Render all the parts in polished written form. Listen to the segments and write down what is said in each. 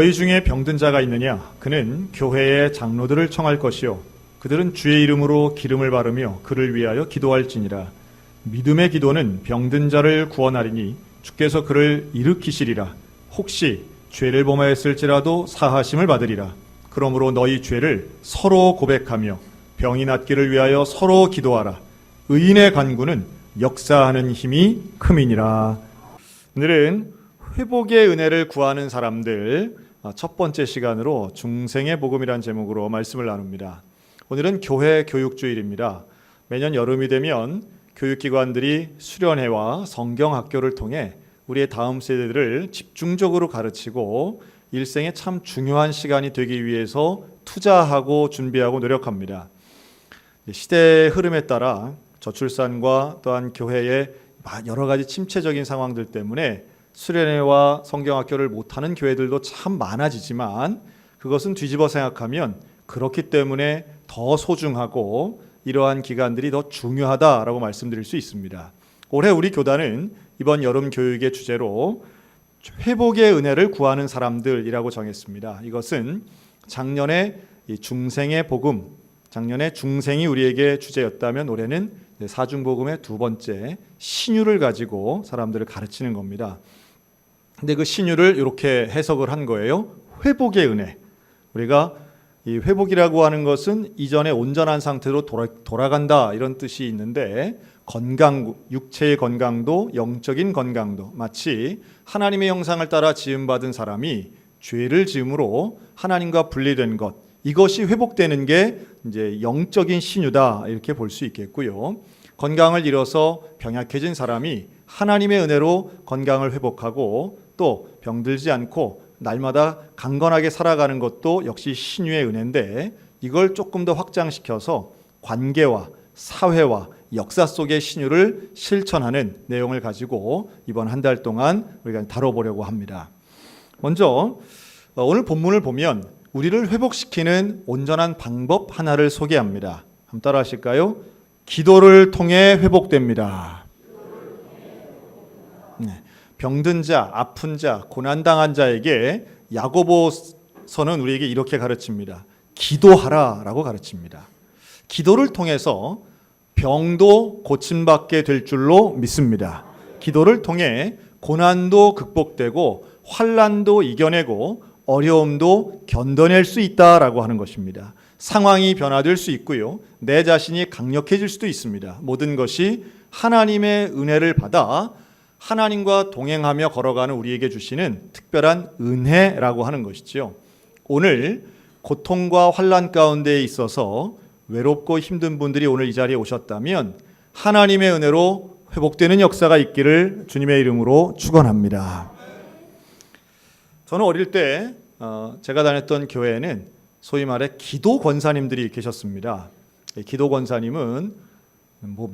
너희 중에 병든 자가 있느냐? 그는 교회의 장로들을 청할 것이요 그들은 주의 이름으로 기름을 바르며 그를 위하여 기도할지니라. 믿음의 기도는 병든 자를 구원하리니 주께서 그를 일으키시리라. 혹시 죄를 범하였을지라도 사하심을 받으리라. 그러므로 너희 죄를 서로 고백하며 병이 낫기를 위하여 서로 기도하라. 의인의 간구는 역사하는 힘이 큼이니라. 오늘은 회복의 은혜를 구하는 사람들 첫 번째 시간으로 중생의 복음이란 제목으로 말씀을 나눕니다. 오늘은 교회 교육주일입니다. 매년 여름이 되면 교육기관들이 수련회와 성경학교를 통해 우리의 다음 세대들을 집중적으로 가르치고 일생에 참 중요한 시간이 되기 위해서 투자하고 준비하고 노력합니다. 시대의 흐름에 따라 저출산과 또한 교회의 여러 가지 침체적인 상황들 때문에 수련회와 성경학교를 못하는 교회들도 참 많아지지만 그것은 뒤집어 생각하면 그렇기 때문에 더 소중하고 이러한 기간들이 더 중요하다라고 말씀드릴 수 있습니다. 올해 우리 교단은 이번 여름 교육의 주제로 회복의 은혜를 구하는 사람들이라고 정했습니다. 이것은 작년에 중생의 복음, 작년에 중생이 우리에게 주제였다면 올해는 사중복음의 두 번째 신유를 가지고 사람들을 가르치는 겁니다. 근데 그 신유를 이렇게 해석을 한 거예요. 회복의 은혜. 우리가 이 회복이라고 하는 것은 이전에 온전한 상태로 돌아간다 이런 뜻이 있는데 건강, 육체의 건강도 영적인 건강도 마치 하나님의 형상을 따라 지음받은 사람이 죄를 지음으로 하나님과 분리된 것 이것이 회복되는 게 이제 영적인 신유다 이렇게 볼 수 있겠고요. 건강을 잃어서 병약해진 사람이 하나님의 은혜로 건강을 회복하고 또 병들지 않고 날마다 강건하게 살아가는 것도 역시 신유의 은혜인데 이걸 조금 더 확장시켜서 관계와 사회와 역사 속의 신유를 실천하는 내용을 가지고 이번 한 달 동안 우리가 다뤄보려고 합니다. 먼저 오늘 본문을 보면 우리를 회복시키는 온전한 방법 하나를 소개합니다. 한번 따라 하실까요? 기도를 통해 회복됩니다. 네. 병든 자, 아픈 자, 고난당한 자에게 야고보서는 우리에게 이렇게 가르칩니다. 기도하라라고 가르칩니다. 기도를 통해서 병도 고침받게 될 줄로 믿습니다. 기도를 통해 고난도 극복되고 환난도 이겨내고 어려움도 견뎌낼 수 있다라고 하는 것입니다. 상황이 변화될 수 있고요. 내 자신이 강력해질 수도 있습니다. 모든 것이 하나님의 은혜를 받아 하나님과 동행하며 걸어가는 우리에게 주시는 특별한 은혜라고 하는 것이죠. 오늘 고통과 환난 가운데 있어서 외롭고 힘든 분들이 오늘 이 자리에 오셨다면 하나님의 은혜로 회복되는 역사가 있기를 주님의 이름으로 축원합니다. 저는 어릴 때 제가 다녔던 교회에는 소위 말해 기도 권사님들이 계셨습니다. 기도 권사님은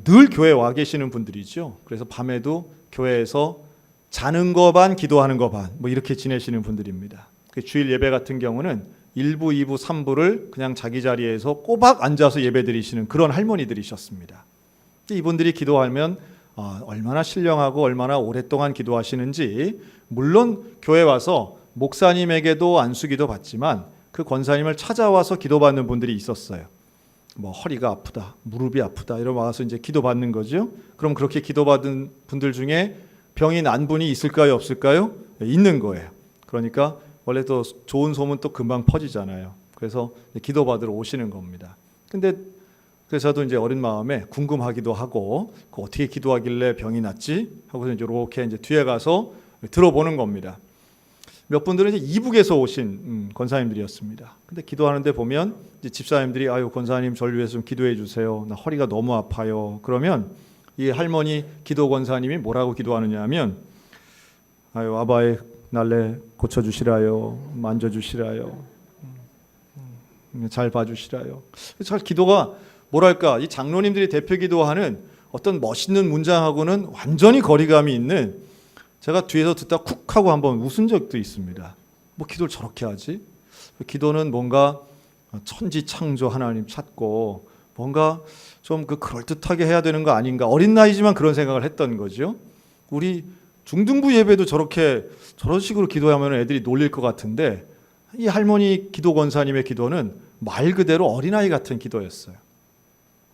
늘 교회에 와 계시는 분들이죠. 그래서 밤에도 교회에서 자는 거 반 기도하는 거 반 이렇게 지내시는 분들입니다. 주일 예배 같은 경우는 1부, 2부, 3부를 그냥 자기 자리에서 꼬박 앉아서 예배 드리시는 그런 할머니들이셨습니다. 이분들이 기도하면 얼마나 신령하고 얼마나 오랫동안 기도하시는지 물론 교회 와서 목사님에게도 안수기도 받지만 그 권사님을 찾아와서 기도받는 분들이 있었어요. 허리가 아프다, 무릎이 아프다 이러면 와서 이제 기도받는 거죠. 그럼 그렇게 기도받은 분들 중에 병이 난 분이 있을까요, 없을까요? 있는 거예요. 그러니까 원래 또 좋은 소문 또 금방 퍼지잖아요. 그래서 기도받으러 오시는 겁니다. 근데 그래서 저도 이제 어린 마음에 궁금하기도 하고 어떻게 기도하길래 병이 낫지? 하고서 이렇게 이제 뒤에 가서 들어보는 겁니다. 몇 분들은 이제 이북에서 오신 권사님들이었습니다. 근데 기도하는데 보면 이제 집사님들이 아유 권사님 저를 위해서 좀 기도해 주세요. 나 허리가 너무 아파요. 그러면 이 할머니 기도 권사님이 뭐라고 기도하느냐 하면 아유 아바의 날래 고쳐주시라요. 만져주시라요. 잘 봐주시라요. 잘 기도가 뭐랄까 이 장로님들이 대표 기도하는 어떤 멋있는 문장하고는 완전히 거리감이 있는 제가 뒤에서 듣다 쿡 하고 한번 웃은 적도 있습니다. 기도를 저렇게 하지? 기도는 뭔가 천지창조 하나님 찾고 뭔가 좀 그럴듯하게 해야 되는 거 아닌가. 어린 나이지만 그런 생각을 했던 거죠. 우리 중등부 예배도 저런 식으로 기도하면 애들이 놀릴 것 같은데 이 할머니 기도 권사님의 기도는 말 그대로 어린아이 같은 기도였어요.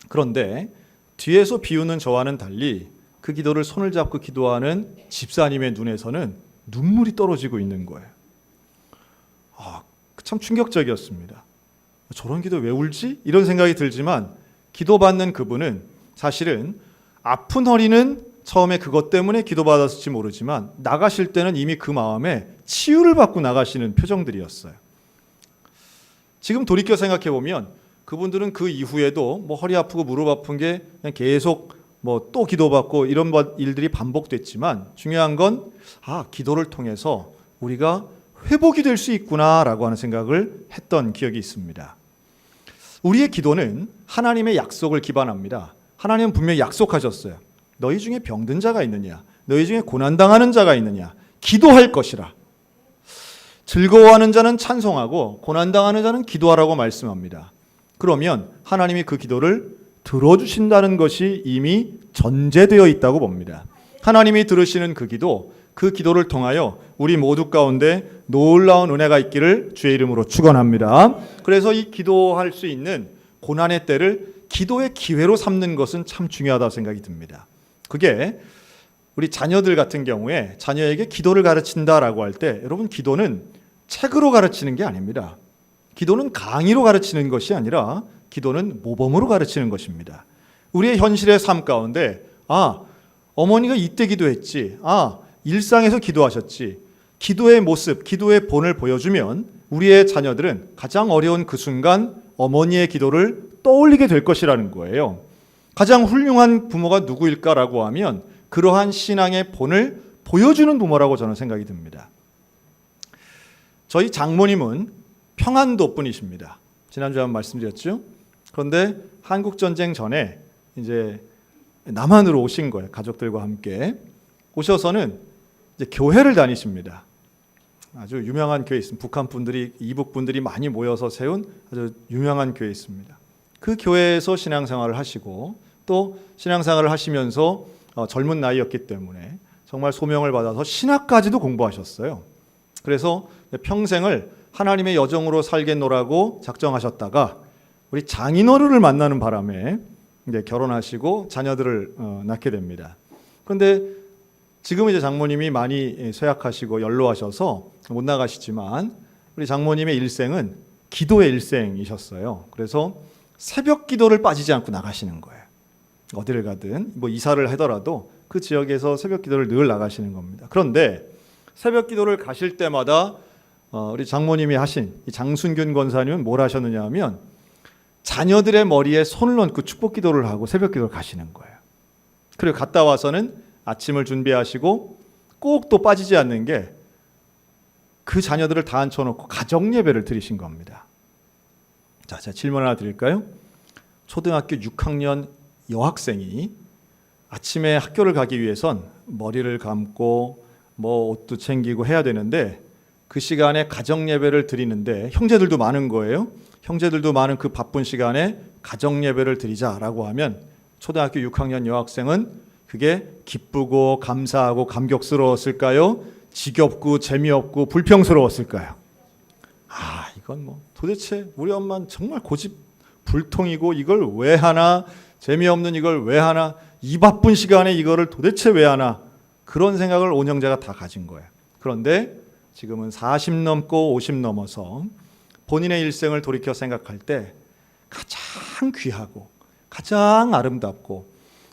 그런데 뒤에서 비우는 저와는 달리 그 기도를 손을 잡고 기도하는 집사님의 눈에서는 눈물이 떨어지고 있는 거예요. 참 충격적이었습니다. 저런 기도 왜 울지? 이런 생각이 들지만 기도받는 그분은 사실은 아픈 허리는 처음에 그것 때문에 기도받았을지 모르지만 나가실 때는 이미 그 마음에 치유를 받고 나가시는 표정들이었어요. 지금 돌이켜 생각해 보면 그분들은 그 이후에도 뭐 허리 아프고 무릎 아픈 게 그냥 계속 뭐 또 기도받고 이런 일들이 반복됐지만 중요한 건 기도를 통해서 우리가 회복이 될 수 있구나라고 하는 생각을 했던 기억이 있습니다. 우리의 기도는 하나님의 약속을 기반합니다. 하나님은 분명히 약속하셨어요. 너희 중에 병든 자가 있느냐? 너희 중에 고난당하는 자가 있느냐? 기도할 것이라. 즐거워하는 자는 찬송하고 고난당하는 자는 기도하라고 말씀합니다. 그러면 하나님이 그 기도를 들어주신다는 것이 이미 전제되어 있다고 봅니다. 하나님이 들으시는 그 기도를 통하여 우리 모두 가운데 놀라운 은혜가 있기를 주의 이름으로 축원합니다. 그래서 이 기도할 수 있는 고난의 때를 기도의 기회로 삼는 것은 참 중요하다고 생각이 듭니다. 그게 우리 자녀들 같은 경우에 자녀에게 기도를 가르친다라고 할 때 여러분 기도는 책으로 가르치는 게 아닙니다. 기도는 강의로 가르치는 것이 아니라 기도는 모범으로 가르치는 것입니다. 우리의 현실의 삶 가운데 어머니가 이때 기도했지, 일상에서 기도하셨지, 기도의 모습, 기도의 본을 보여주면 우리의 자녀들은 가장 어려운 그 순간 어머니의 기도를 떠올리게 될 것이라는 거예요. 가장 훌륭한 부모가 누구일까라고 하면 그러한 신앙의 본을 보여주는 부모라고 저는 생각이 듭니다. 저희 장모님은 평안도 분이십니다. 지난주에 한번 말씀드렸죠. 그런데 한국전쟁 전에 이제 남한으로 오신 거예요. 가족들과 함께 오셔서는 이제 교회를 다니십니다. 아주 유명한 교회 있습니다. 북한 분들이, 이북 분들이 많이 모여서 세운 아주 유명한 교회 있습니다. 그 교회에서 신앙생활을 하시고 또 신앙생활을 하시면서 젊은 나이였기 때문에 정말 소명을 받아서 신학까지도 공부하셨어요. 그래서 평생을 하나님의 여정으로 살겠노라고 작정하셨다가 우리 장인어른을 만나는 바람에 이제 결혼하시고 자녀들을 낳게 됩니다. 그런데 지금 이제 장모님이 많이 쇠약하시고 연로하셔서 못 나가시지만 우리 장모님의 일생은 기도의 일생이셨어요. 그래서 새벽 기도를 빠지지 않고 나가시는 거예요. 어디를 가든 뭐 이사를 하더라도 그 지역에서 새벽 기도를 늘 나가시는 겁니다. 그런데 새벽 기도를 가실 때마다 우리 장모님이 하신 이 장순균 권사님은 뭘 하셨느냐 하면 자녀들의 머리에 손을 얹고 축복 기도를 하고 새벽 기도를 가시는 거예요. 그리고 갔다 와서는 아침을 준비하시고 꼭 또 빠지지 않는 게 그 자녀들을 다 앉혀놓고 가정 예배를 드리신 겁니다. 자, 제가 질문 하나 드릴까요? 초등학교 6학년 여학생이 아침에 학교를 가기 위해선 머리를 감고 뭐 옷도 챙기고 해야 되는데 그 시간에 가정 예배를 드리는데 형제들도 많은 거예요. 형제들도 많은 그 바쁜 시간에 가정 예배를 드리자라고 하면 초등학교 6학년 여학생은 그게 기쁘고 감사하고 감격스러웠을까요? 지겹고 재미없고 불평스러웠을까요? 이건 뭐 도대체 우리 엄마는 정말 고집불통이고 이걸 왜 하나, 재미없는 이걸 왜 하나, 이 바쁜 시간에 이거를 도대체 왜 하나, 그런 생각을 온 형제가 다 가진 거예요. 그런데 지금은 40 넘고 50 넘어서 본인의 일생을 돌이켜 생각할 때 가장 귀하고 가장 아름답고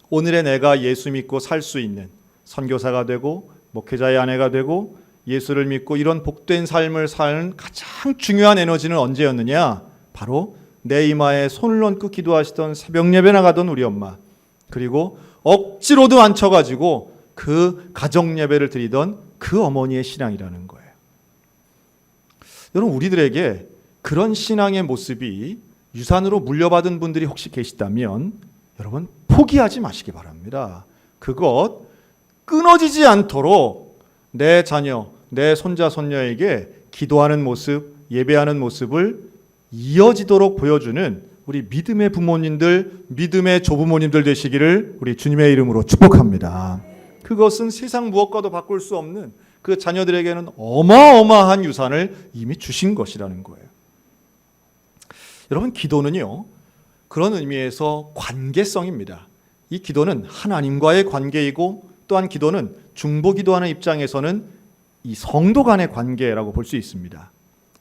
오늘의 내가 예수 믿고 살 수 있는 선교사가 되고 목회자의 아내가 되고 예수를 믿고 이런 복된 삶을 사는 가장 중요한 에너지는 언제였느냐? 바로 내 이마에 손을 얹고 기도하시던 새벽 예배 나가던 우리 엄마, 그리고 억지로도 앉혀가지고 그 가정 예배를 드리던 그 어머니의 신앙이라는 거예요. 여러분, 우리들에게 그런 신앙의 모습이 유산으로 물려받은 분들이 혹시 계시다면 여러분 포기하지 마시기 바랍니다. 그것 끊어지지 않도록 내 자녀, 내 손자, 손녀에게 기도하는 모습, 예배하는 모습을 이어지도록 보여주는 우리 믿음의 부모님들, 믿음의 조부모님들 되시기를 우리 주님의 이름으로 축복합니다. 그것은 세상 무엇과도 바꿀 수 없는 그 자녀들에게는 어마어마한 유산을 이미 주신 것이라는 거예요. 여러분, 기도는요, 그런 의미에서 관계성입니다. 이 기도는 하나님과의 관계이고, 또한 기도는 중보기도하는 입장에서는 이 성도 간의 관계라고 볼 수 있습니다.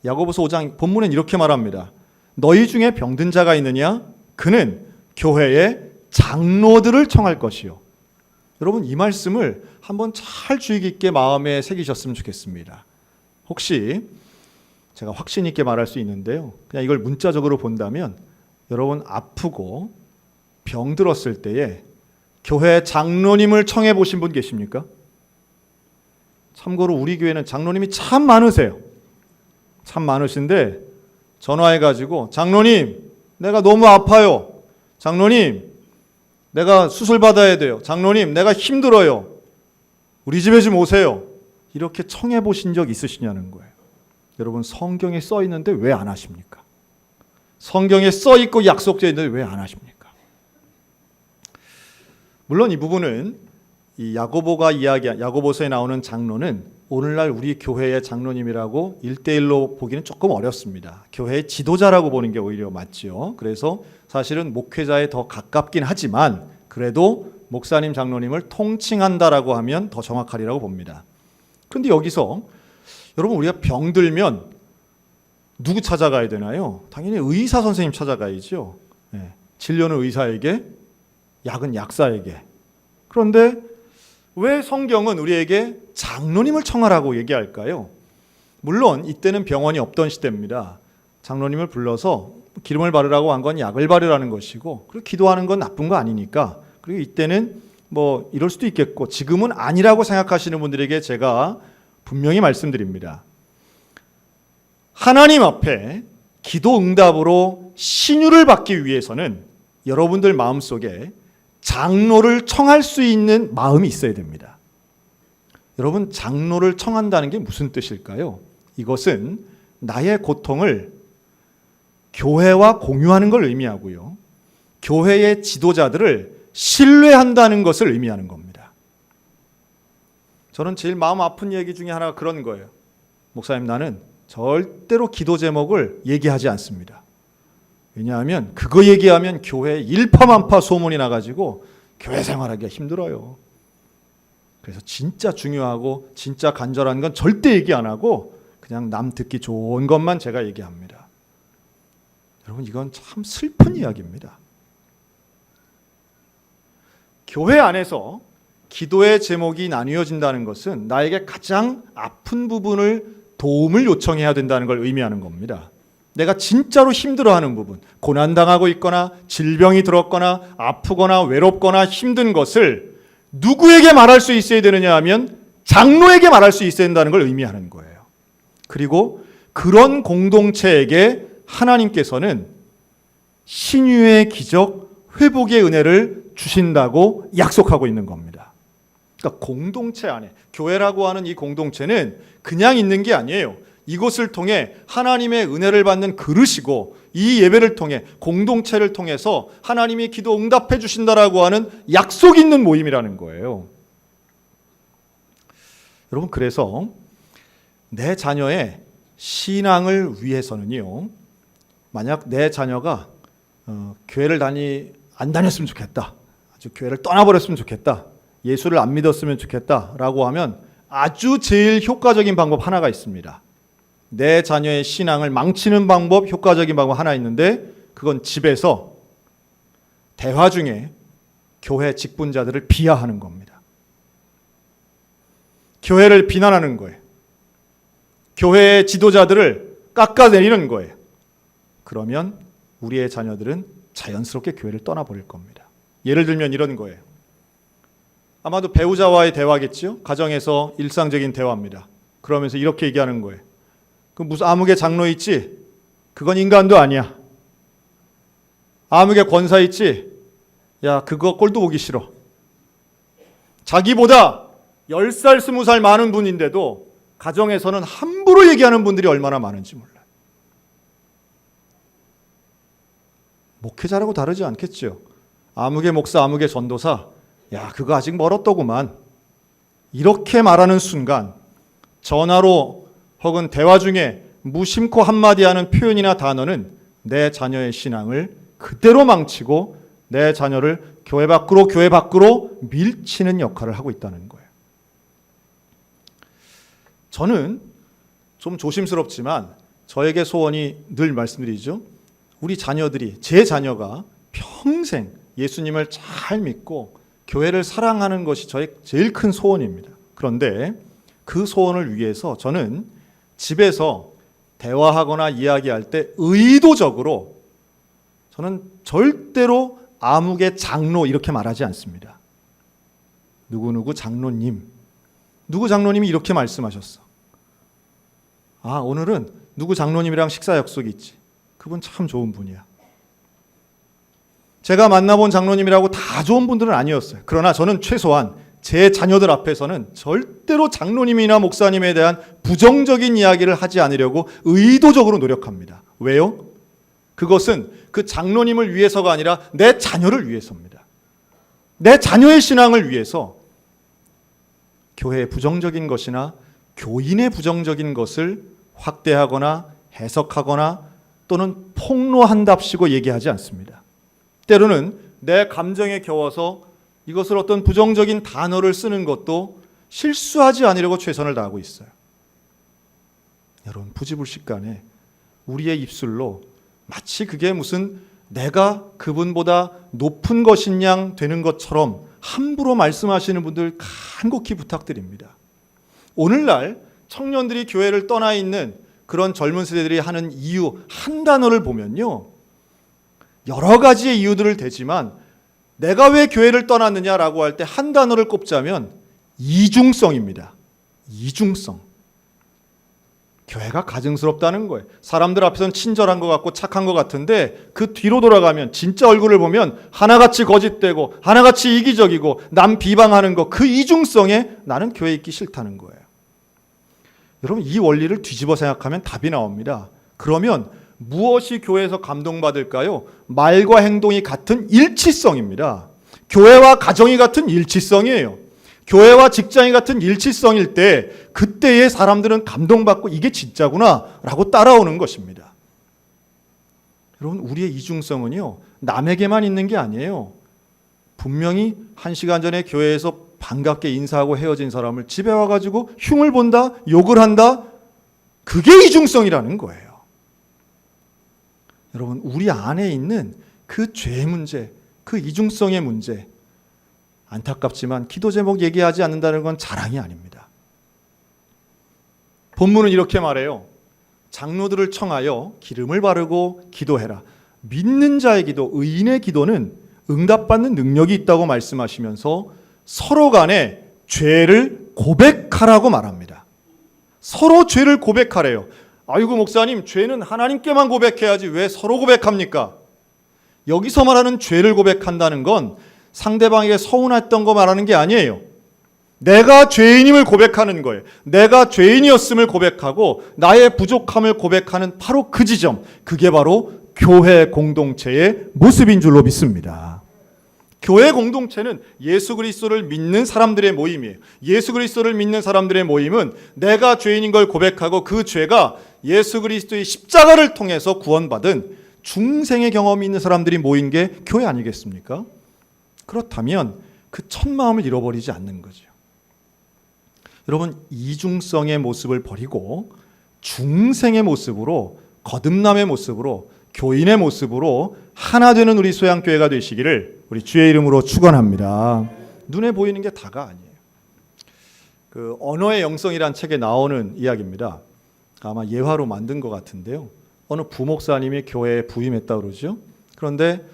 야고보서 5장 본문은 이렇게 말합니다. 너희 중에 병든 자가 있느냐? 그는 교회의 장로들을 청할 것이요. 여러분, 이 말씀을 한번 잘 주의 깊게 마음에 새기셨으면 좋겠습니다. 혹시 제가 확신 있게 말할 수 있는데요, 그냥 이걸 문자적으로 본다면 여러분, 아프고 병들었을 때에 교회 장로님을 청해 보신 분 계십니까? 참고로 우리 교회는 장로님이 참 많으세요. 참 많으신데 전화해가지고 장로님, 내가 너무 아파요. 장로님, 내가 수술 받아야 돼요. 장로님, 내가 힘들어요. 우리 집에 좀 오세요. 이렇게 청해 보신 적 있으시냐는 거예요. 여러분, 성경에 써 있는데 왜 안 하십니까? 성경에 써 있고 약속되어 있는데 왜 안 하십니까? 물론 이 부분은 이 야고보서에 나오는 장로는 오늘날 우리 교회의 장로님이라고 1대1로 보기는 조금 어렵습니다. 교회의 지도자라고 보는 게 오히려 맞지요. 그래서 사실은 목회자에 더 가깝긴 하지만 그래도 목사님, 장로님을 통칭한다라고 하면 더 정확하리라고 봅니다. 그런데 여기서 여러분, 우리가 병들면 누구 찾아가야 되나요? 당연히 의사 선생님 찾아가야죠. 네. 진료는 의사에게, 약은 약사에게. 그런데 왜 성경은 우리에게 장로님을 청하라고 얘기할까요? 물론 이때는 병원이 없던 시대입니다. 장로님을 불러서 기름을 바르라고 한 건 약을 바르라는 것이고, 그리고 기도하는 건 나쁜 거 아니니까. 그리고 이때는 뭐 이럴 수도 있겠고, 지금은 아니라고 생각하시는 분들에게 제가 분명히 말씀드립니다. 하나님 앞에 기도 응답으로 신유를 받기 위해서는 여러분들 마음속에 장로를 청할 수 있는 마음이 있어야 됩니다. 여러분, 장로를 청한다는 게 무슨 뜻일까요? 이것은 나의 고통을 교회와 공유하는 걸 의미하고요, 교회의 지도자들을 신뢰한다는 것을 의미하는 겁니다. 저는 제일 마음 아픈 얘기 중에 하나가 그런 거예요. 목사님, 나는 절대로 기도 제목을 얘기하지 않습니다. 왜냐하면 그거 얘기하면 교회에 일파만파 소문이 나가지고 교회 생활하기가 힘들어요. 그래서 진짜 중요하고 진짜 간절한 건 절대 얘기 안 하고 그냥 남 듣기 좋은 것만 제가 얘기합니다. 여러분, 이건 참 슬픈 이야기입니다. 교회 안에서 기도의 제목이 나뉘어진다는 것은 나에게 가장 아픈 부분을 도움을 요청해야 된다는 걸 의미하는 겁니다. 내가 진짜로 힘들어하는 부분, 고난당하고 있거나 질병이 들었거나 아프거나 외롭거나 힘든 것을 누구에게 말할 수 있어야 되느냐 하면 장로에게 말할 수 있어야 된다는 걸 의미하는 거예요. 그리고 그런 공동체에게 하나님께서는 신유의 기적, 회복의 은혜를 주신다고 약속하고 있는 겁니다. 그러니까 공동체 안에, 교회라고 하는 이 공동체는 그냥 있는 게 아니에요. 이것을 통해 하나님의 은혜를 받는 그릇이고, 이 예배를 통해, 공동체를 통해서 하나님이 기도 응답해 주신다라고 하는 약속 있는 모임이라는 거예요. 여러분, 그래서 내 자녀의 신앙을 위해서는요, 만약 내 자녀가 교회를 안 다녔으면 좋겠다, 아주 교회를 떠나버렸으면 좋겠다, 예수를 안 믿었으면 좋겠다라고 하면 아주 제일 효과적인 방법 하나가 있습니다. 내 자녀의 신앙을 망치는 방법, 효과적인 방법 하나 있는데, 그건 집에서 대화 중에 교회 직분자들을 비하하는 겁니다. 교회를 비난하는 거예요. 교회의 지도자들을 깎아내리는 거예요. 그러면 우리의 자녀들은 자연스럽게 교회를 떠나버릴 겁니다. 예를 들면 이런 거예요. 아마도 배우자와의 대화겠죠? 가정에서 일상적인 대화입니다. 그러면서 이렇게 얘기하는 거예요. 그 무슨 암흑의 장로 있지? 그건 인간도 아니야. 암흑의 권사 있지? 야, 그거 꼴도 보기 싫어. 자기보다 10살, 20살 많은 분인데도 가정에서는 함부로 얘기하는 분들이 얼마나 많은지 몰라요. 목회자라고 다르지 않겠죠. 암흑의 목사, 암흑의 전도사, 야, 그거 아직 멀었더구만. 이렇게 말하는 순간 전화로 혹은 대화 중에 무심코 한마디 하는 표현이나 단어는 내 자녀의 신앙을 그대로 망치고 내 자녀를 교회 밖으로 밀치는 역할을 하고 있다는 거예요. 저는 좀 조심스럽지만 저에게 소원이 늘 말씀드리죠. 우리 자녀들이, 제 자녀가 평생 예수님을 잘 믿고 교회를 사랑하는 것이 저의 제일 큰 소원입니다. 그런데 그 소원을 위해서 저는 집에서 대화하거나 이야기할 때 의도적으로 저는 절대로 아무개 장로 이렇게 말하지 않습니다. 누구누구 장로님, 누구 장로님이 이렇게 말씀하셨어. 아, 오늘은 누구 장로님이랑 식사 약속이 있지. 그분 참 좋은 분이야. 제가 만나본 장로님이라고 다 좋은 분들은 아니었어요. 그러나 저는 최소한 제 자녀들 앞에서는 절대로 장로님이나 목사님에 대한 부정적인 이야기를 하지 않으려고 의도적으로 노력합니다. 왜요? 그것은 그 장로님을 위해서가 아니라 내 자녀를 위해서입니다. 내 자녀의 신앙을 위해서 교회의 부정적인 것이나 교인의 부정적인 것을 확대하거나 해석하거나 또는 폭로한답시고 얘기하지 않습니다. 때로는 내 감정에 겨워서 이것을 어떤 부정적인 단어를 쓰는 것도 실수하지 않으려고 최선을 다하고 있어요. 여러분, 부지불식간에 우리의 입술로 마치 그게 무슨 내가 그분보다 높은 것인 양 되는 것처럼 함부로 말씀하시는 분들 간곡히 부탁드립니다. 오늘날 청년들이 교회를 떠나 있는 그런 젊은 세대들이 하는 이유 한 단어를 보면요, 여러 가지의 이유들을 대지만 내가 왜 교회를 떠났느냐라고 할 때 한 단어를 꼽자면 이중성입니다. 이중성. 교회가 가증스럽다는 거예요. 사람들 앞에서는 친절한 것 같고 착한 것 같은데 그 뒤로 돌아가면 진짜 얼굴을 보면 하나같이 거짓되고 하나같이 이기적이고 남 비방하는 거, 그 이중성에 나는 교회에 있기 싫다는 거예요. 여러분, 이 원리를 뒤집어 생각하면 답이 나옵니다. 그러면 무엇이 교회에서 감동받을까요? 말과 행동이 같은 일치성입니다. 교회와 가정이 같은 일치성이에요. 교회와 직장이 같은 일치성일 때 그때의 사람들은 감동받고 이게 진짜구나 라고 따라오는 것입니다. 여러분, 우리의 이중성은요, 남에게만 있는 게 아니에요. 분명히 1시간 전에 교회에서 반갑게 인사하고 헤어진 사람을 집에 와가지고 흉을 본다, 욕을 한다, 그게 이중성이라는 거예요. 여러분, 우리 안에 있는 그 죄의 문제, 그 이중성의 문제, 안타깝지만 기도 제목 얘기하지 않는다는 건 자랑이 아닙니다. 본문은 이렇게 말해요. 장로들을 청하여 기름을 바르고 기도해라. 믿는 자의 기도, 의인의 기도는 응답받는 능력이 있다고 말씀하시면서 서로 간에 죄를 고백하라고 말합니다. 서로 죄를 고백하래요. 아이고 목사님, 죄는 하나님께만 고백해야지 왜 서로 고백합니까? 여기서 말하는 죄를 고백한다는 건 상대방에게 서운했던 거 말하는 게 아니에요. 내가 죄인임을 고백하는 거예요. 내가 죄인이었음을 고백하고 나의 부족함을 고백하는 바로 그 지점, 그게 바로 교회 공동체의 모습인 줄로 믿습니다. 교회 공동체는 예수 그리스도를 믿는 사람들의 모임이에요. 예수 그리스도를 믿는 사람들의 모임은 내가 죄인인 걸 고백하고 그 죄가 예수 그리스도의 십자가를 통해서 구원받은 중생의 경험이 있는 사람들이 모인 게 교회 아니겠습니까? 그렇다면 그 첫 마음을 잃어버리지 않는 거죠. 여러분, 이중성의 모습을 버리고 중생의 모습으로, 거듭남의 모습으로, 교인의 모습으로 하나 되는 우리 소양교회가 되시기를 우리 주의 이름으로 축원합니다. 눈에 보이는 게 다가 아니에요. 그 언어의 영성이란 책에 나오는 이야기입니다. 아마 예화로 만든 것 같은데요. 어느 부목사님이 교회에 부임했다 그러죠. 그런데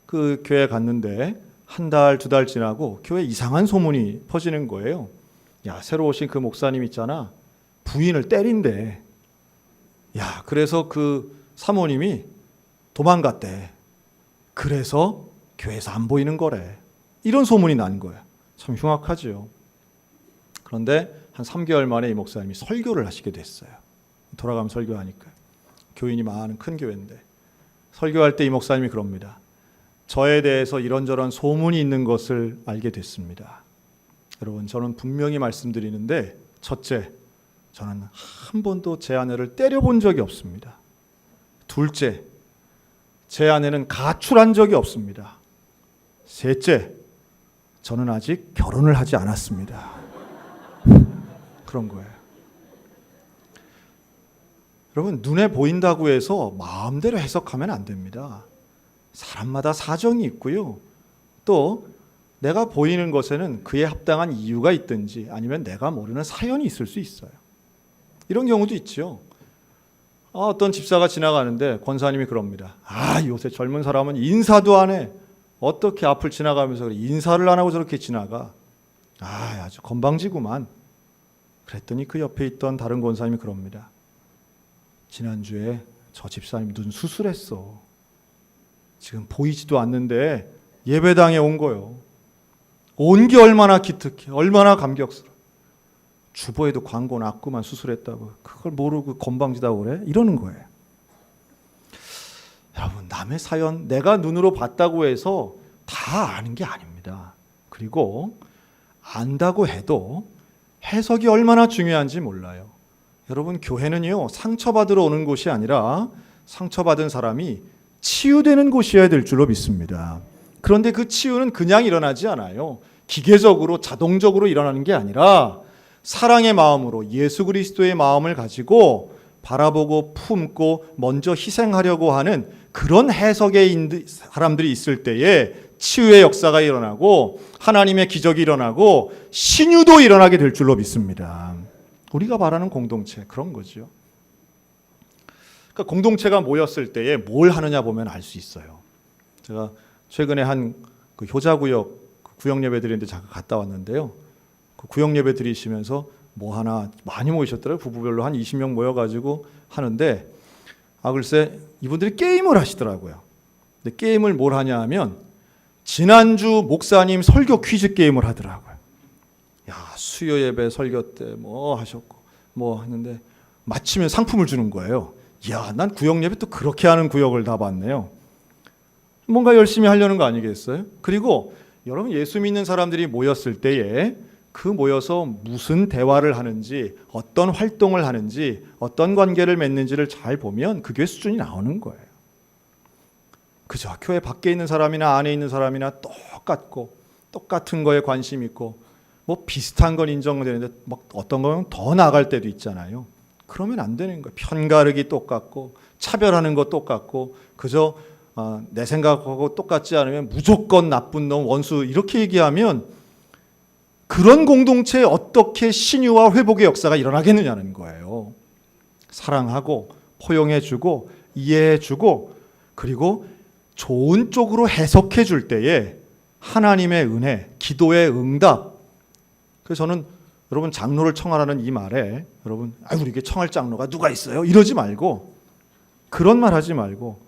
그 교회에 갔는데 한 달, 2달 지나고 교회에 이상한 소문이 퍼지는 거예요. 야, 새로 오신 그 목사님 있잖아, 부인을 때린대. 야, 그래서 그 사모님이 도망갔대. 그래서 교회에서 안 보이는 거래. 이런 소문이 난 거야. 참 흉악하죠. 그런데 한 3개월 만에 이 목사님이 설교를 하시게 됐어요. 돌아가면 설교하니까. 교인이 많은 큰 교회인데 설교할 때 이 목사님이 그럽니다. 저에 대해서 이런저런 소문이 있는 것을 알게 됐습니다. 여러분, 저는 분명히 말씀드리는데, 첫째, 저는 한 번도 제 아내를 때려본 적이 없습니다. 둘째, 제 아내는 가출한 적이 없습니다. 셋째, 저는 아직 결혼을 하지 않았습니다. 그런 거예요. 여러분, 눈에 보인다고 해서 마음대로 해석하면 안 됩니다. 사람마다 사정이 있고요. 또 내가 보이는 것에는 그에 합당한 이유가 있든지 아니면 내가 모르는 사연이 있을 수 있어요. 이런 경우도 있죠. 어떤 집사가 지나가는데 권사님이 그럽니다. 요새 젊은 사람은 인사도 안 해. 어떻게 앞을 지나가면서 그래. 인사를 안 하고 저렇게 지나가. 아주 건방지구만. 그랬더니 그 옆에 있던 다른 권사님이 그럽니다. 지난주에 저 집사님 눈 수술했어. 지금 보이지도 않는데 예배당에 온 거요. 온 게 얼마나 기특해. 얼마나 감격스러워. 주보에도 광고 났구만 수술했다고. 그걸 모르고 건방지다고 그래? 이러는 거예요. 여러분, 남의 사연 내가 눈으로 봤다고 해서 다 아는 게 아닙니다. 그리고 안다고 해도 해석이 얼마나 중요한지 몰라요. 여러분, 교회는요, 상처받으러 오는 곳이 아니라 상처받은 사람이 치유되는 곳이어야 될 줄로 믿습니다. 그런데 그 치유는 그냥 일어나지 않아요. 기계적으로 자동적으로 일어나는 게 아니라 사랑의 마음으로 예수 그리스도의 마음을 가지고 바라보고 품고 먼저 희생하려고 하는 그런 해석의 사람들이 있을 때에 치유의 역사가 일어나고 하나님의 기적이 일어나고 신유도 일어나게 될 줄로 믿습니다. 우리가 말하는 공동체, 그런 거죠. 그러니까 공동체가 모였을 때에 뭘 하느냐 보면 알 수 있어요. 제가 최근에 한 그 효자구역 구역 예배 드리는데 잠깐 갔다 왔는데요. 그 구역 예배 드리시면서 뭐 하나 많이 모이셨더라고요. 부부별로 한 20명 모여가지고 하는데, 글쎄 이분들이 게임을 하시더라고요. 근데 게임을 뭘 하냐 하면 지난주 목사님 설교 퀴즈 게임을 하더라고요. 수요 예배 설교 때 뭐 하셨고 뭐 했는데 마치면 상품을 주는 거예요. 난 구역 예배 또 그렇게 하는 구역을 다 봤네요. 뭔가 열심히 하려는 거 아니겠어요? 그리고 여러분, 예수 믿는 사람들이 모였을 때에 그 모여서 무슨 대화를 하는지, 어떤 활동을 하는지, 어떤 관계를 맺는지를 잘 보면 그 교회 수준이 나오는 거예요. 그죠? 교회 밖에 있는 사람이나 안에 있는 사람이나 똑같고 똑같은 거에 관심 있고 뭐 비슷한 건 인정되는데 막 어떤 건 더 나갈 때도 있잖아요. 그러면 안 되는 거예요. 편가르기 똑같고 차별하는 거 똑같고 그저 내 생각하고 똑같지 않으면 무조건 나쁜 놈, 원수 이렇게 얘기하면 그런 공동체에 어떻게 신유와 회복의 역사가 일어나겠느냐는 거예요. 사랑하고 포용해주고 이해해주고 그리고 좋은 쪽으로 해석해 줄 때에 하나님의 은혜, 기도의 응답. 그래서 저는 여러분, 장로를 청하라는 이 말에 여러분, 우리에게 청할 장로가 누가 있어요? 이러지 말고, 그런 말 하지 말고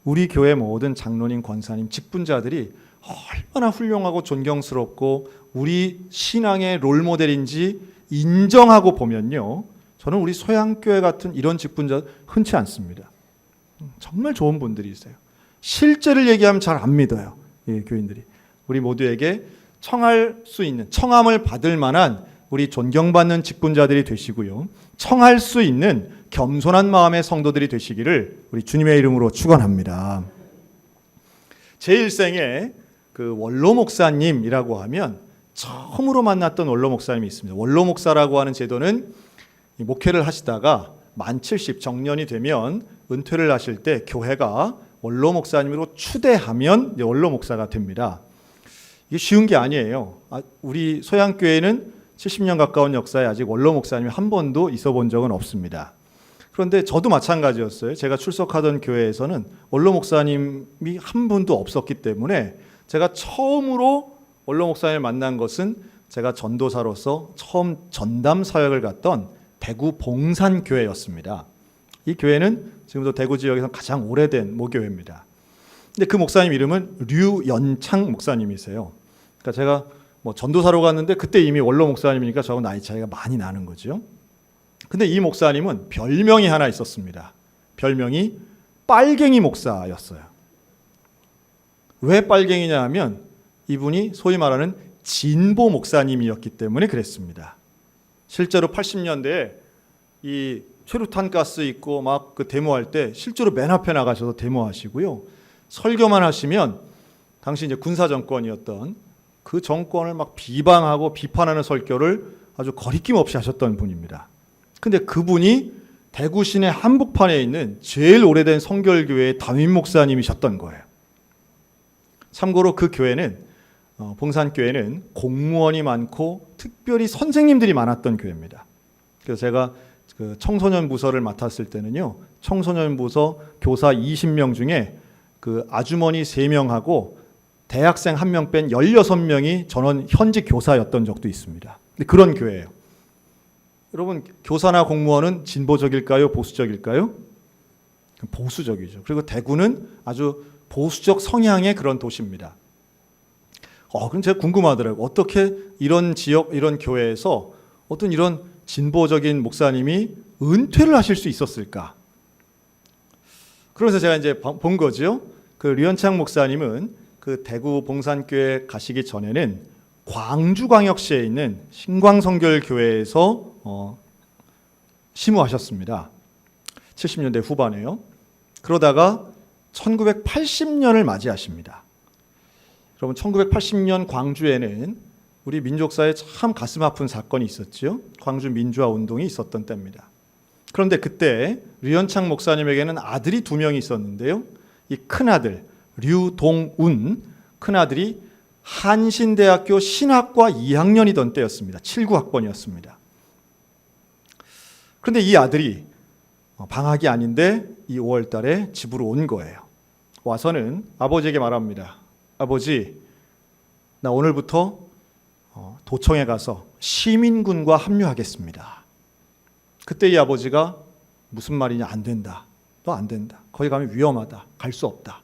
우리 교회 모든 장로님, 권사님, 직분자들이 얼마나 훌륭하고 존경스럽고 우리 신앙의 롤모델인지 인정하고 보면요, 저는 우리 소양교회 같은 이런 직분자 흔치 않습니다. 정말 좋은 분들이세요. 실제를 얘기하면 잘 안 믿어요. 교인들이. 우리 모두에게 청할 수 있는, 청함을 받을 만한 우리 존경받는 직분자들이 되시고요, 청할 수 있는 겸손한 마음의 성도들이 되시기를 우리 주님의 이름으로 축원합니다. 제 일생에 그 원로 목사님이라고 하면 처음으로 만났던 원로 목사님이 있습니다. 원로 목사라고 하는 제도는 목회를 하시다가 만 70 정년이 되면 은퇴를 하실 때 교회가 원로 목사님으로 추대하면 원로 목사가 됩니다. 이게 쉬운 게 아니에요. 우리 소양교회는 70년 가까운 역사에 아직 원로 목사님이 한 번도 있어 본 적은 없습니다. 그런데 저도 마찬가지였어요. 제가 출석하던 교회에서는 원로 목사님이 한 분도 없었기 때문에 제가 처음으로 원로 목사님을 만난 것은 제가 전도사로서 처음 전담 사역을 갔던 대구 봉산교회였습니다. 이 교회는 지금도 대구 지역에서 가장 오래된 모교회입니다. 근데 그 목사님 이름은 류연창 목사님이세요. 그러니까 제가 뭐 전도사로 갔는데 그때 이미 원로 목사님이니까 저하고 나이 차이가 많이 나는 거죠. 근데 이 목사님은 별명이 하나 있었습니다. 별명이 빨갱이 목사였어요. 왜 빨갱이냐 하면 이분이 소위 말하는 진보 목사님이었기 때문에 그랬습니다. 실제로 80년대에 이 최루탄 가스 있고 막 그 데모할 때 실제로 맨 앞에 나가셔서 데모하시고요. 설교만 하시면 당시 이제 군사 정권이었던 그 정권을 막 비방하고 비판하는 설교를 아주 거리낌 없이 하셨던 분입니다. 근데 그분이 대구 시내 한복판에 있는 제일 오래된 성결교회의 담임 목사님이셨던 거예요. 참고로 그 교회는 봉산교회는 공무원이 많고 특별히 선생님들이 많았던 교회입니다. 그래서 제가 그 청소년 부서를 맡았을 때는요, 청소년 부서 교사 20명 중에 그 아주머니 3명하고 대학생 1명 뺀 16명이 전원 현직 교사였던 적도 있습니다. 근데 그런 교회예요. 여러분, 교사나 공무원은 진보적일까요? 보수적일까요? 보수적이죠. 그리고 대구는 아주 보수적 성향의 그런 도시입니다. 그럼 제가 궁금하더라고요. 어떻게 이런 지역, 이런 교회에서 어떤 이런 진보적인 목사님이 은퇴를 하실 수 있었을까? 그래서 제가 이제 본 거죠. 그 류현창 목사님은 그 대구 봉산교회 가시기 전에는 광주광역시에 있는 신광성결교회에서 심우하셨습니다. 70년대 후반에요. 그러다가 1980년을 맞이하십니다. 여러분, 1980년 광주에는 우리 민족사에 참 가슴 아픈 사건이 있었죠. 광주 민주화 운동이 있었던 때입니다. 그런데 그때 류현창 목사님에게는 아들이 2명이 있었는데요. 이 큰아들 류동운, 큰아들이 한신대학교 신학과 2학년이던 때였습니다. 79학번이었습니다. 그런데 이 아들이 방학이 아닌데 이 5월 달에 집으로 온 거예요. 와서는 아버지에게 말합니다. 아버지, 나 오늘부터 도청에 가서 시민군과 합류하겠습니다. 그때 이 아버지가 무슨 말이냐, 안 된다. 너 안 된다. 거기 가면 위험하다. 갈 수 없다.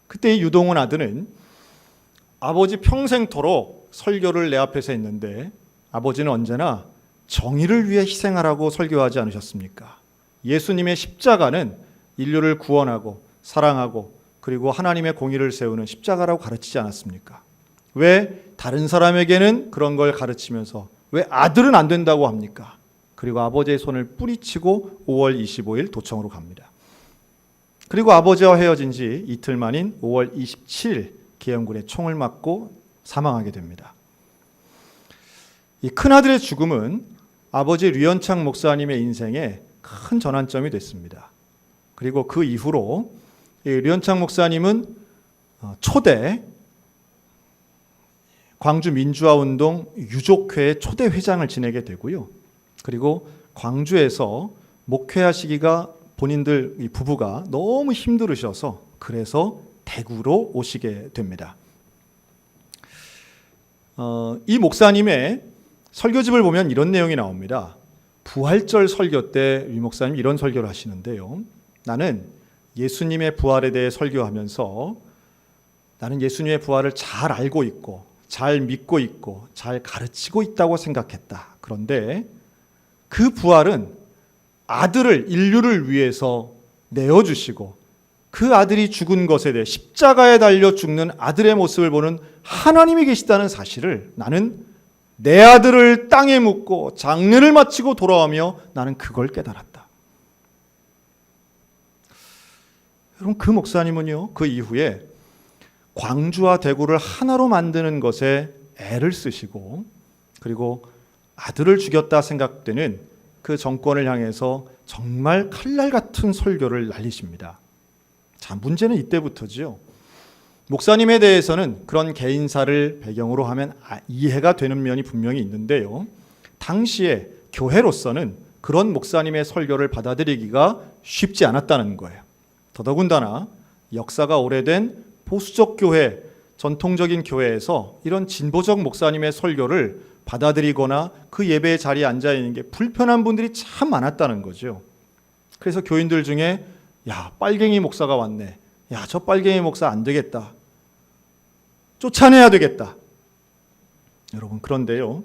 그때 이 유동훈 아들은 아버지 평생토록 설교를 내 앞에서 했는데 아버지는 언제나 정의를 위해 희생하라고 설교하지 않으셨습니까? 예수님의 십자가는 인류를 구원하고 사랑하고 그리고 하나님의 공의를 세우는 십자가라고 가르치지 않았습니까? 왜 다른 사람에게는 그런 걸 가르치면서 왜 아들은 안 된다고 합니까? 그리고 아버지의 손을 뿌리치고 5월 25일 도청으로 갑니다. 그리고 아버지와 헤어진 지 이틀 만인 5월 27일 계엄군의 총을 맞고 사망하게 됩니다. 이 큰아들의 죽음은 아버지 류현창 목사님의 인생에 큰 전환점이 됐습니다. 그리고 그 이후로 류현창 목사님은 초대 광주 민주화운동 유족회의 초대 회장을 지내게 되고요. 그리고 광주에서 목회하시기가 본인들 이 부부가 너무 힘들으셔서 그래서 대구로 오시게 됩니다. 이 목사님의 설교집을 보면 이런 내용이 나옵니다. 부활절 설교 때 이 목사님이 이런 설교를 하시는데요. 나는 예수님의 부활에 대해 설교하면서 나는 예수님의 부활을 잘 알고 있고 잘 믿고 있고 잘 가르치고 있다고 생각했다. 그런데 그 부활은 아들을 인류를 위해서 내어주시고 그 아들이 죽은 것에 대해 십자가에 달려 죽는 아들의 모습을 보는 하나님이 계시다는 사실을 나는 내 아들을 땅에 묻고 장례를 마치고 돌아오며 나는 그걸 깨달았다. 여러분, 그 목사님은요, 그 이후에 광주와 대구를 하나로 만드는 것에 애를 쓰시고 그리고 아들을 죽였다 생각되는 그 정권을 향해서 정말 칼날 같은 설교를 날리십니다. 자, 문제는 이때부터지요. 목사님에 대해서는 그런 개인사를 배경으로 하면 이해가 되는 면이 분명히 있는데요. 당시에 교회로서는 그런 목사님의 설교를 받아들이기가 쉽지 않았다는 거예요. 더더군다나 역사가 오래된 보수적 교회, 전통적인 교회에서 이런 진보적 목사님의 설교를 받아들이거나 그 예배의 자리에 앉아 있는 게 불편한 분들이 참 많았다는 거죠. 그래서 교인들 중에 야, 빨갱이 목사가 왔네. 야, 저 빨갱이 목사 안 되겠다. 쫓아내야 되겠다. 여러분, 그런데요.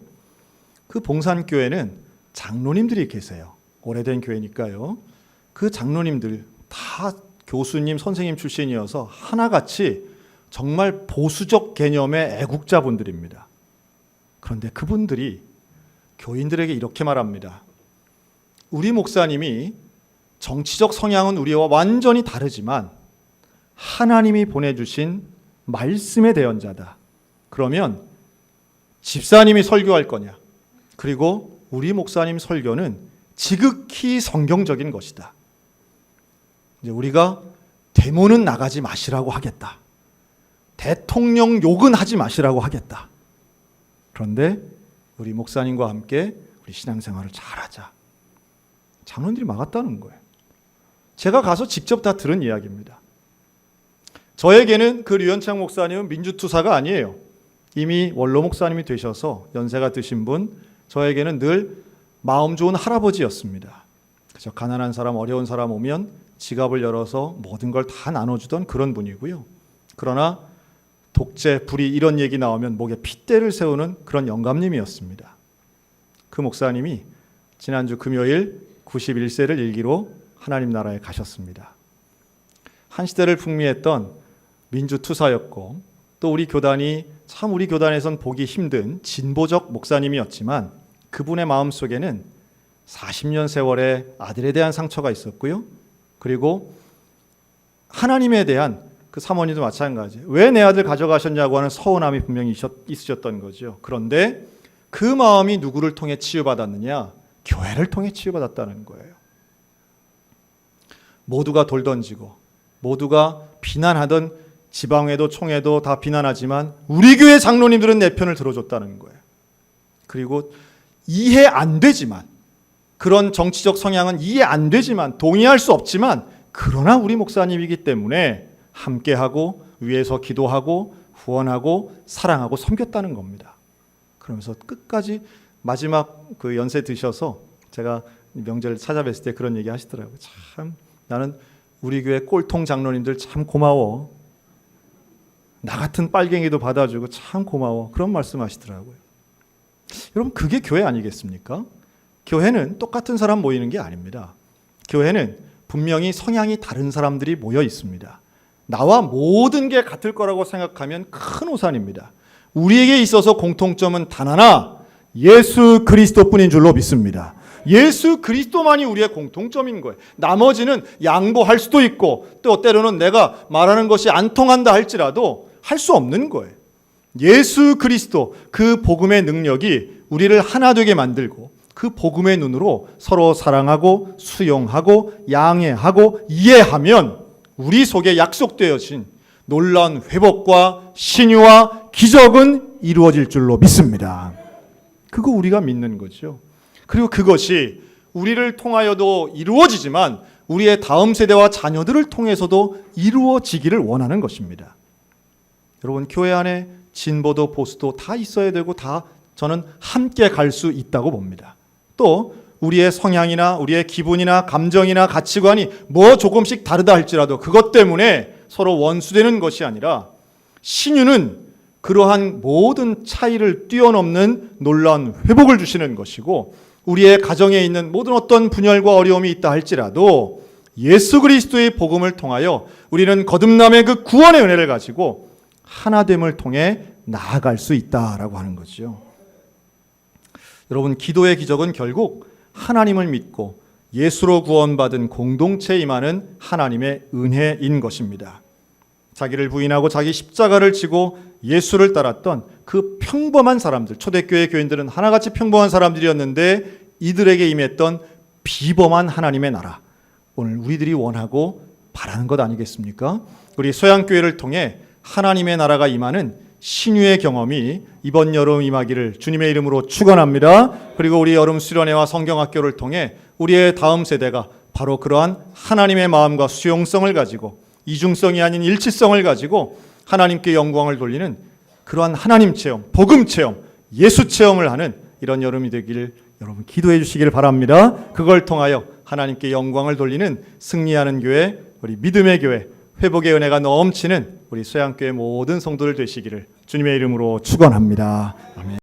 그 봉산교회는 장로님들이 계세요. 오래된 교회니까요. 그 장로님들 다 교수님, 선생님 출신이어서 하나같이 정말 보수적 개념의 애국자분들입니다. 그런데 그분들이 교인들에게 이렇게 말합니다. 우리 목사님이 정치적 성향은 우리와 완전히 다르지만 하나님이 보내주신 말씀의 대언자다. 그러면 집사님이 설교할 거냐? 그리고 우리 목사님 설교는 지극히 성경적인 것이다. 이제 우리가 데모는 나가지 마시라고 하겠다. 대통령 욕은 하지 마시라고 하겠다. 그런데 우리 목사님과 함께 우리 신앙생활을 잘하자. 장로님들이 막았다는 거예요. 제가 가서 직접 다 들은 이야기입니다. 저에게는 그 류현창 목사님은 민주투사가 아니에요. 이미 원로 목사님이 되셔서 연세가 드신 분, 저에게는 늘 마음 좋은 할아버지였습니다. 그저 가난한 사람, 어려운 사람 오면 지갑을 열어서 모든 걸 다 나눠주던 그런 분이고요. 그러나 독재, 불의 이런 얘기 나오면 목에 핏대를 세우는 그런 영감님이었습니다. 그 목사님이 지난주 금요일 91세를 일기로 하나님 나라에 가셨습니다. 한 시대를 풍미했던 민주투사였고 또 우리 교단이 참 우리 교단에선 보기 힘든 진보적 목사님이었지만 그분의 마음속에는 40년 세월의 아들에 대한 상처가 있었고요. 그리고 하나님에 대한 그 사모님도 마찬가지. 왜 내 아들 가져가셨냐고 하는 서운함이 분명히 있으셨던 거죠. 그런데 그 마음이 누구를 통해 치유받았느냐? 교회를 통해 치유받았다는 거예요. 모두가 돌 던지고 모두가 비난하던 지방에도 총회도 다 비난하지만 우리 교회 장로님들은 내 편을 들어줬다는 거예요. 그리고 이해 안 되지만 그런 정치적 성향은 이해 안 되지만 동의할 수 없지만 그러나 우리 목사님이기 때문에 함께하고 위에서 기도하고 후원하고 사랑하고 섬겼다는 겁니다. 그러면서 끝까지 마지막 그 연세 드셔서 제가 명절 찾아뵀을 때 그런 얘기 하시더라고요. 참 나는 우리 교회 꼴통 장로님들 참 고마워. 나 같은 빨갱이도 받아주고 참 고마워. 그런 말씀 하시더라고요. 여러분 그게 교회 아니겠습니까? 교회는 똑같은 사람 모이는 게 아닙니다. 교회는 분명히 성향이 다른 사람들이 모여 있습니다. 나와 모든 게 같을 거라고 생각하면 큰 오산입니다. 우리에게 있어서 공통점은 단 하나, 예수 그리스도뿐인 줄로 믿습니다. 예수 그리스도만이 우리의 공통점인 거예요. 나머지는 양보할 수도 있고 또 때로는 내가 말하는 것이 안 통한다 할지라도 할 수 없는 거예요. 예수 그리스도 그 복음의 능력이 우리를 하나 되게 만들고 그 복음의 눈으로 서로 사랑하고 수용하고 양해하고 이해하면 우리 속에 약속되어진 놀라운 회복과 신유와 기적은 이루어질 줄로 믿습니다. 그거 우리가 믿는 거죠. 그리고 그것이 우리를 통하여도 이루어지지만 우리의 다음 세대와 자녀들을 통해서도 이루어지기를 원하는 것입니다. 여러분 교회 안에 진보도 보수도 다 있어야 되고 다 저는 함께 갈 수 있다고 봅니다. 또 우리의 성향이나 우리의 기분이나 감정이나 가치관이 뭐 조금씩 다르다 할지라도 그것 때문에 서로 원수되는 것이 아니라 신유는 그러한 모든 차이를 뛰어넘는 놀라운 회복을 주시는 것이고 우리의 가정에 있는 모든 어떤 분열과 어려움이 있다 할지라도 예수 그리스도의 복음을 통하여 우리는 거듭남의 그 구원의 은혜를 가지고 하나됨을 통해 나아갈 수 있다라고 하는 거죠. 여러분 기도의 기적은 결국 하나님을 믿고 예수로 구원받은 공동체에 임하는 하나님의 은혜인 것입니다. 자기를 부인하고 자기 십자가를 지고 예수를 따랐던 그 평범한 사람들, 초대교회 교인들은 하나같이 평범한 사람들이었는데 이들에게 임했던 비범한 하나님의 나라, 오늘 우리들이 원하고 바라는 것 아니겠습니까? 우리 소양교회를 통해 하나님의 나라가 임하는 신유의 경험이 이번 여름 임하기를 주님의 이름으로 축원합니다. 그리고 우리 여름 수련회와 성경학교를 통해 우리의 다음 세대가 바로 그러한 하나님의 마음과 수용성을 가지고 이중성이 아닌 일치성을 가지고 하나님께 영광을 돌리는 그러한 하나님 체험, 복음 체험, 예수 체험을 하는 이런 여름이 되기를 여러분 기도해 주시기를 바랍니다. 그걸 통하여 하나님께 영광을 돌리는 승리하는 교회, 우리 믿음의 교회, 회복의 은혜가 넘치는 우리 소양교회 모든 성도들 되시기를 주님의 이름으로 축원합니다. 아멘.